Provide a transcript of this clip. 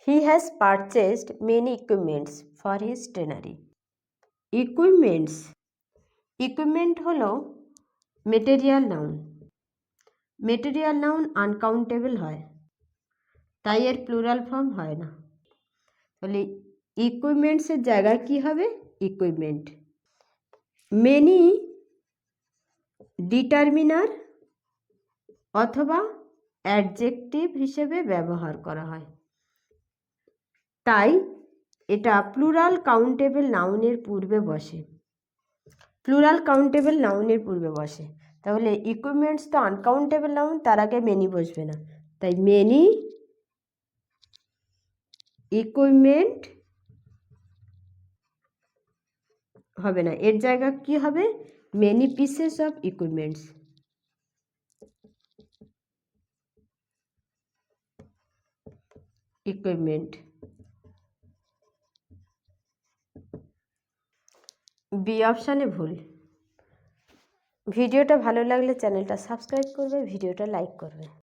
He has purchased many equipments for his tannery. Equipments, equipment হলো material noun. Material noun uncountable হয়, তাই এর plural form হয় না। তাহলে ইকুইপমেন্টসের জায়গায় কি হবে? ইকুইপমেন্ট। মেনি ডিটারমিনার অথবা অ্যাডজেক্টিভ হিসেবে ব্যবহার করা হয়, তাই এটা প্লুরাল কাউন্টেবল নাউনের পূর্বে বসে। প্লুরাল কাউন্টেবল নাউনের পূর্বে বসে। তাহলে ইকুইপমেন্টস তো আনকাউন্টেবল নাউন, তার আগে মেনি বসবে না, তাই মেনি ইকুইপমেন্ট হবে না, এর জায়গা কি হবে? Many pieces of equipments. Equipment. B অপশানে ভুল। ভিডিওটা ভালো লাগলে চ্যানেলটা সাবস্ক্রাইব করবে, ভিডিওটা লাইক করবে।